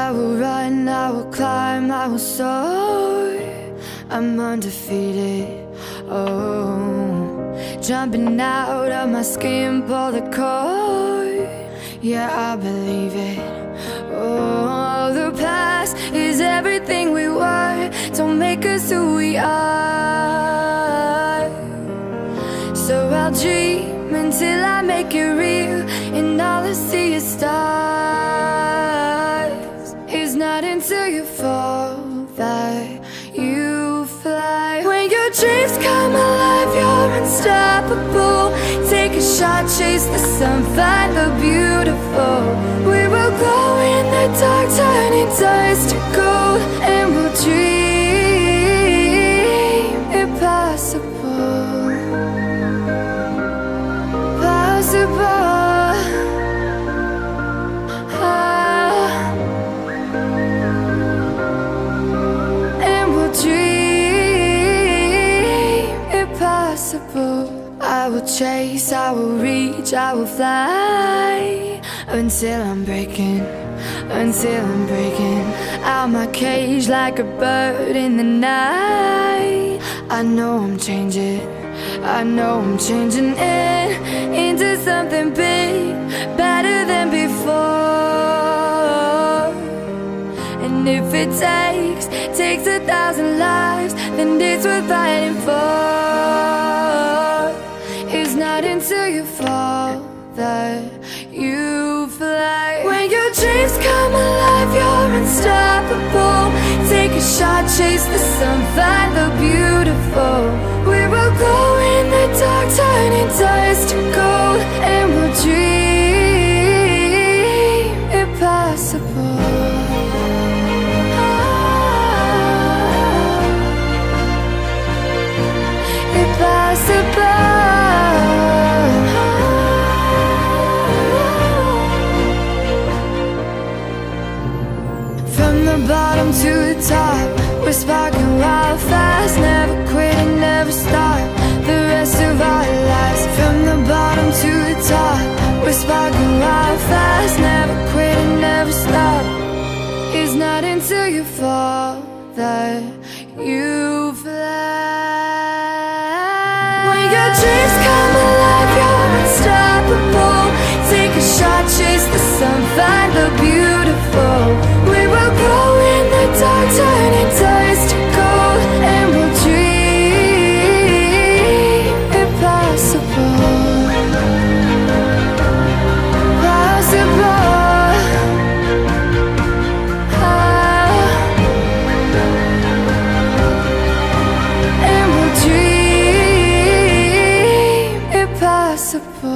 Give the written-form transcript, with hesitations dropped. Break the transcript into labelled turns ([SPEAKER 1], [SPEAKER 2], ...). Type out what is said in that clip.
[SPEAKER 1] I will run, I will climb, I will soar. I'm undefeated, oh. Jumping out of my skin, pull the cord. Yeah, I believe it. Oh, the past is everything we were. Don't make us who we are. So I'll dream until I make it real, and all I see is stars. It's not until you fall that you fly. When your dreams come alive, you're unstoppable. Take a shot, chase the sun, find the beautiful. We will glow in the dark, turning dust to gold, and we'll dream impossible. Possible. And we'll dream impossible. I will chase, I will reach, I will fly until I'm breaking out my cage like a bird in the night. I know I'm changing into something big, better than before. And if it takes 1,000 lives, then it's worth fighting for. It's not until you fall that you fly. When your dreams come alive, you're unstoppable. Take a shot, chase the sun, find the beautiful. We will go in the dark, turning dust to gold, and we'll dream impossible. Impossible. From the bottom to the top, we're sparking wild fast. Never quit and never stop the rest of our lives. From the bottom to the top, we're sparking wild fast. Never quit and never stop. It's not until you fall that you fly. When your dreams come alive, you're unstoppable. Take a shot, chase the sun, find the beautiful. We will glow in the dark, turning dust to gold, and we'll dream impossible. Possible. And we'll dream impossible.